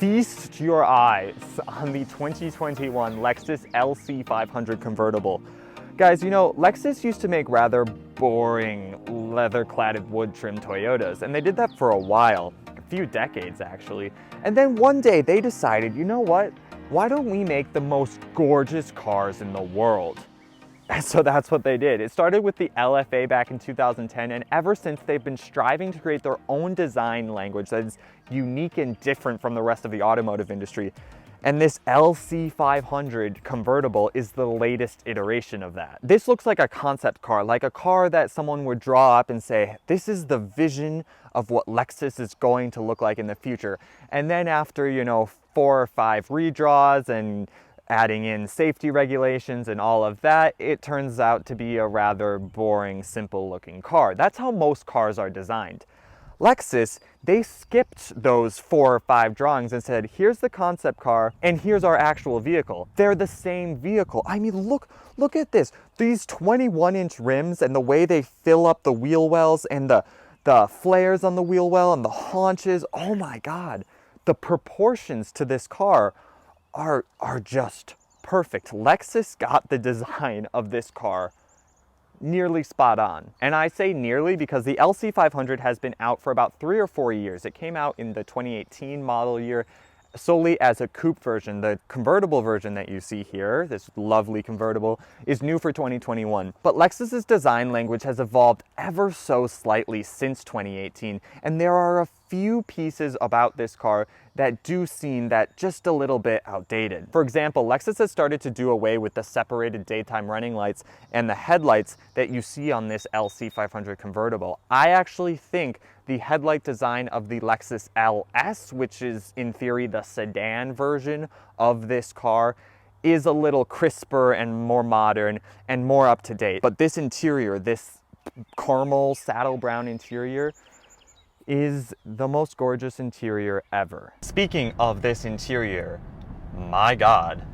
feast your eyes on the 2021 Lexus LC500 Convertible. Guys, you know, Lexus used to make rather boring leather-cladded wood-trim Toyotas, and they did that for a while, a few decades actually. And then one day they decided, you know what? Why don't we make the most gorgeous cars in the world? And so that's what they did. It started with the LFA back in 2010, and ever since they've been striving to create their own design language that is unique and different from the rest of the automotive industry. And this LC500 Convertible is the latest iteration of that. This looks like a concept car, like a car that someone would draw up and say, this is the vision of what Lexus is going to look like in the future. And then after, you know, 4 or 5 redraws and adding in safety regulations and all of that, it turns out to be a rather boring, simple looking car. That's how most cars are designed. Lexus, they skipped those 4 or 5 drawings and said, here's the concept car and here's our actual vehicle. They're the same vehicle. I mean, look at this. These 21-inch rims and the way they fill up the wheel wells and the flares on the wheel well and the haunches. Oh my God, the proportions to this car are just perfect. Lexus got the design of this car nearly spot on. And I say nearly because the LC500 has been out for about 3 or 4 years. It came out in the 2018 model year solely as a coupe version. The convertible version that you see here, this lovely convertible, is new for 2021. But Lexus's design language has evolved ever so slightly since 2018, and there are a few pieces about this car that do seem that just a little bit outdated. For example, Lexus has started to do away with the separated daytime running lights and the headlights that you see on this LC500 Convertible. I actually think the headlight design of the Lexus LS, which is in theory the sedan version of this car, is a little crisper and more modern and more up to date. But this interior, this caramel saddle brown interior, is the most gorgeous interior ever. Speaking of this interior, my God,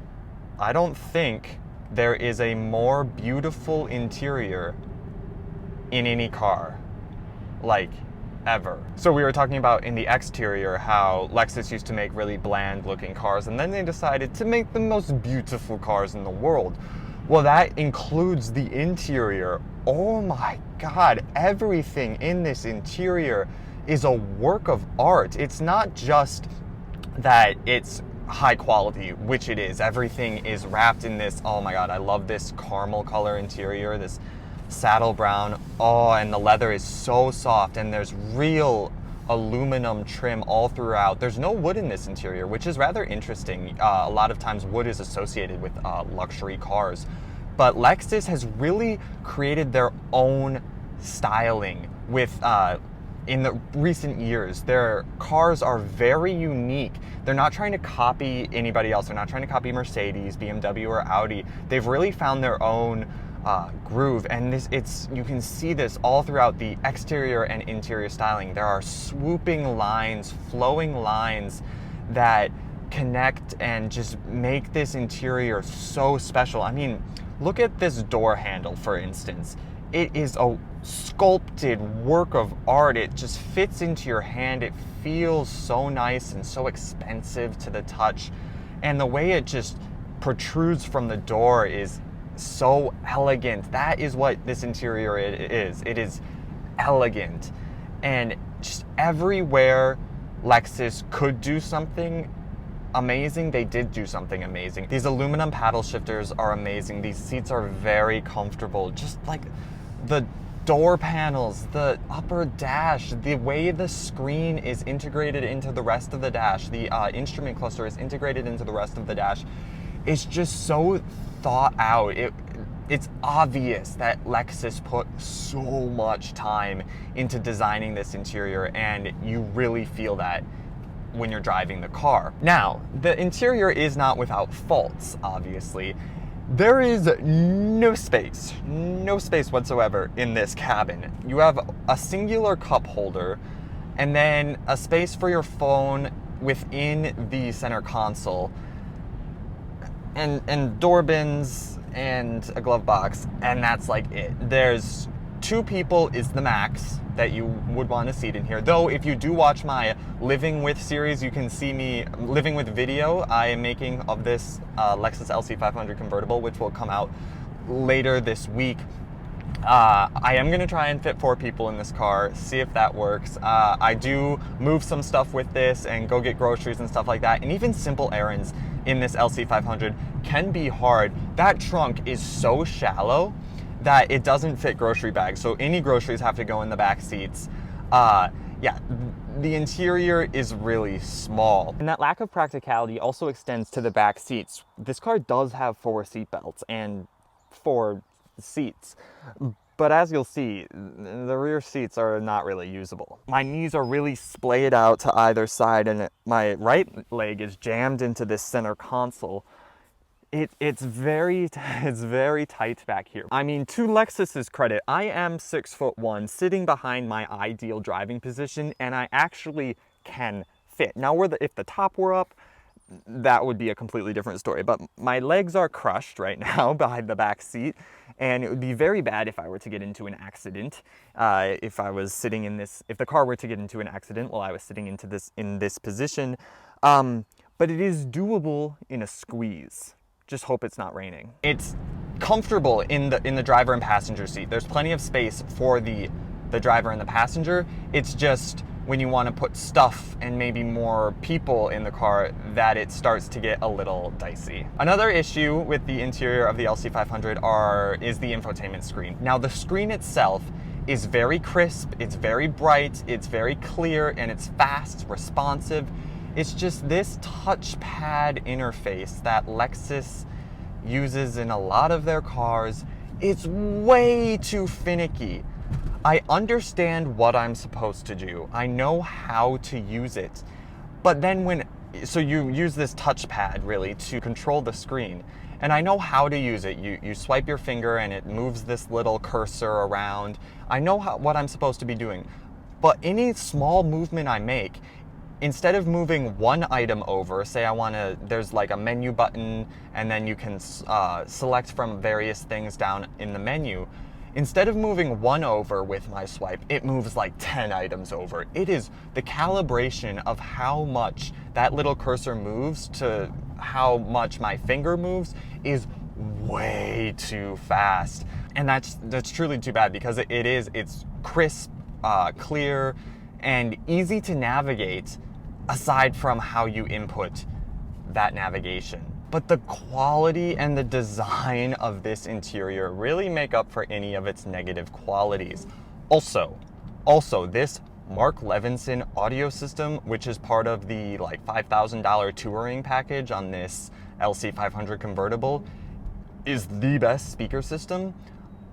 I don't think there is a more beautiful interior in any car, like ever. So we were talking about in the exterior how Lexus used to make really bland looking cars, and then they decided to make the most beautiful cars in the world. Well, that includes the interior. Oh my God, everything in this interior is a work of art. It's not just that it's high quality, which it is. Everything is wrapped in this, oh my God, I love this caramel color interior, this saddle brown. Oh, and the leather is so soft, and there's real aluminum trim all throughout. There's no wood in this interior, which is rather interesting. A lot of times wood is associated with luxury cars, but Lexus has really created their own styling with in the recent years. Their cars are very unique. They're not trying to copy anybody else. They're not trying to copy Mercedes, BMW, or Audi. They've really found their own groove, and you can see this all throughout the exterior and interior styling. There are swooping lines, flowing lines that connect and just make this interior so special. I mean, look at this door handle, for instance. It is a sculpted work of art. It just fits into your hand. It feels so nice and so expensive to the touch. And the way it just protrudes from the door is so elegant. That is what this interior is. It is elegant. And just everywhere Lexus could do something amazing, they did do something amazing. These aluminum paddle shifters are amazing. These seats are very comfortable. Just like the door panels, the upper dash, the way the screen is integrated into the rest of the dash, the instrument cluster is integrated into the rest of the dash. It's just so thought out. It's obvious that Lexus put so much time into designing this interior, and you really feel that when you're driving the car. Now, the interior is not without faults, obviously. There is no space whatsoever in this cabin. You have a singular cup holder and then a space for your phone within the center console, and door bins and a glove box, and that's like it. There's 2 people is the max that you would want to seat in here. Though if you do watch my Living With series, you can see me living with video I am making of this Lexus LC500 Convertible, which will come out later this week. I am going to try and fit 4 people in this car, see if that works. I do move some stuff with this and go get groceries and stuff like that, and even simple errands in this LC500 can be hard. That trunk is so shallow that it doesn't fit grocery bags, so any groceries have to go in the back seats. Yeah, the interior is really small. And that lack of practicality also extends to the back seats. This car does have 4 seat belts and 4 seats, but as you'll see, the rear seats are not really usable. My knees are really splayed out to either side, and my right leg is jammed into this center console. It's very tight back here. I mean, to Lexus's credit, I am 6'1", sitting behind my ideal driving position, and I actually can fit. Now, if the top were up, that would be a completely different story, but my legs are crushed right now behind the back seat, and it would be very bad if I were to get into an accident. If the car were to get into an accident while I was sitting in this position. But it is doable in a squeeze. Just hope it's not raining. It's comfortable in the driver and passenger seat. There's plenty of space for the driver and the passenger. It's just when you want to put stuff and maybe more people in the car that it starts to get a little dicey. Another issue with the interior of the LC500 is the infotainment screen. Now, the screen itself is very crisp, it's very bright, it's very clear, and it's fast, responsive. It's just this touchpad interface that Lexus uses in a lot of their cars. It's way too finicky. I understand what I'm supposed to do. I know how to use it. But then so you use this touchpad really to control the screen. And I know how to use it. You swipe your finger and it moves this little cursor around. I know what I'm supposed to be doing. But any small movement I make, instead of moving one item over, say there's like a menu button and then you can select from various things down in the menu. Instead of moving one over with my swipe, it moves like 10 items over. It is the calibration of how much that little cursor moves to how much my finger moves is way too fast. And that's truly too bad, because it's crisp, clear, and easy to navigate aside from how you input that navigation. But the quality and the design of this interior really make up for any of its negative qualities. Also, this Mark Levinson audio system, which is part of the like $5,000 touring package on this LC500 Convertible, is the best speaker system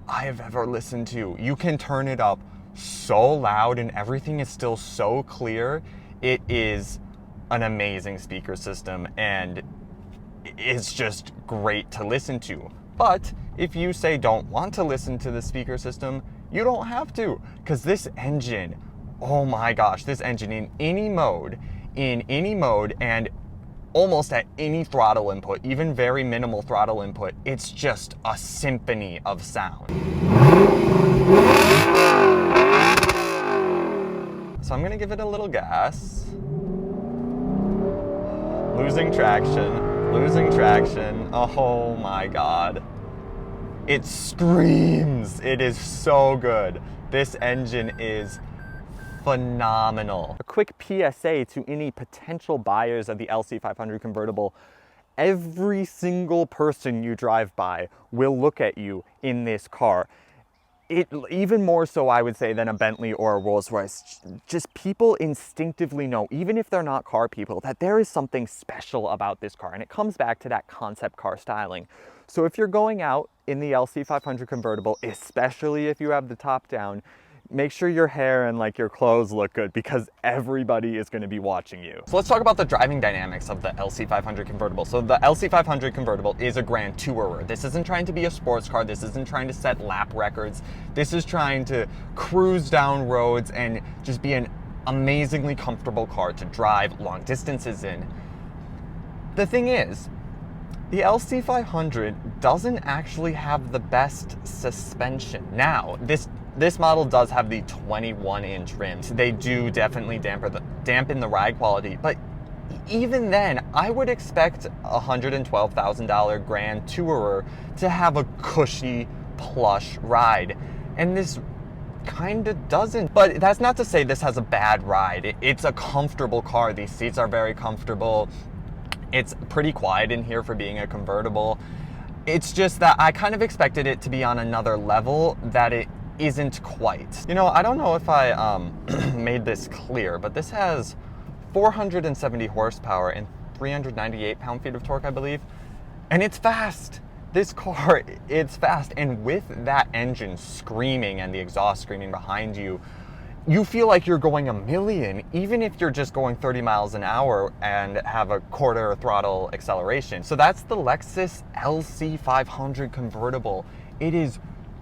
I have ever listened to. You can turn it up so loud and everything is still so clear. It is an amazing speaker system, and it's just great to listen to. But if you don't want to listen to the speaker system, you don't have to, because this engine, oh my gosh, this engine in any mode and almost at any throttle input, even very minimal throttle input, it's just a symphony of sound. So I'm gonna give it a little gas. Losing traction. Oh my God. It screams. It is so good. This engine is phenomenal. A quick PSA to any potential buyers of the LC500 Convertible. Every single person you drive by will look at you in this car. Even more so, I would say, than a Bentley or a Rolls Royce. Just people instinctively know, even if they're not car people, that there is something special about this car, and it comes back to that concept car styling. So if you're going out in the LC500 Convertible, especially if you have the top down, make sure your hair and your clothes look good, because everybody is going to be watching you. So let's talk about the driving dynamics of the LC500 Convertible. So the LC500 Convertible is a grand tourer. This isn't trying to be a sports car. This isn't trying to set lap records. This is trying to cruise down roads and just be an amazingly comfortable car to drive long distances in. The thing is, the LC500 doesn't actually have the best suspension. Now, this This model does have the 21-inch rims. They do definitely dampen the ride quality, but even then, I would expect a $112,000 Grand Tourer to have a cushy, plush ride. And this kind of doesn't. But that's not to say this has a bad ride. It's a comfortable car. These seats are very comfortable. It's pretty quiet in here for being a convertible. It's just that I kind of expected it to be on another level that it isn't quite. You know, I don't know if I made this clear, but this has 470 horsepower and 398 pound-feet of torque, I believe. And it's fast. This car, it's fast. And with that engine screaming and the exhaust screaming behind you, you feel like you're going a million, even if you're just going 30 miles an hour and have a quarter throttle acceleration. So that's the Lexus LC500 Convertible. It is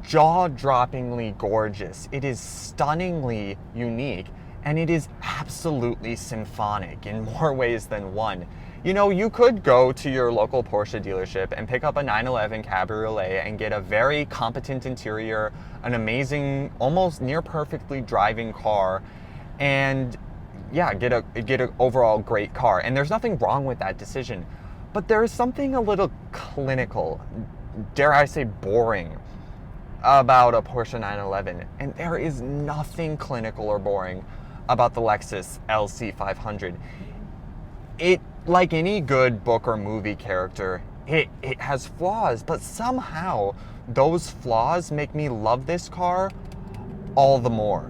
jaw-droppingly gorgeous. It is stunningly unique, and it is absolutely symphonic in more ways than one. You know, you could go to your local Porsche dealership and pick up a 911 Cabriolet and get a very competent interior, an amazing, almost near perfectly driving car, and yeah, get an overall great car. And there's nothing wrong with that decision. But there is something a little clinical, dare I say boring, about a Porsche 911. And there is nothing clinical or boring about the Lexus LC500. It, like any good book or movie character, it has flaws, but somehow those flaws make me love this car all the more.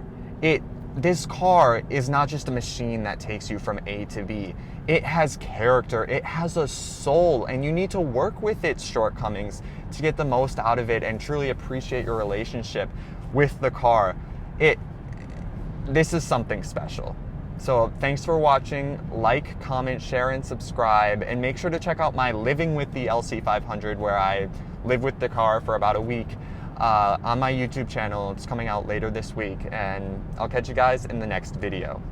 This car is not just a machine that takes you from A to B. It has character, it has a soul, and you need to work with its shortcomings to get the most out of it and truly appreciate your relationship with the car. This is something special. So thanks for watching. Like, comment, share, and subscribe. And make sure to check out my Living with the LC500, where I live with the car for about a week, on my YouTube channel. It's coming out later this week. And I'll catch you guys in the next video.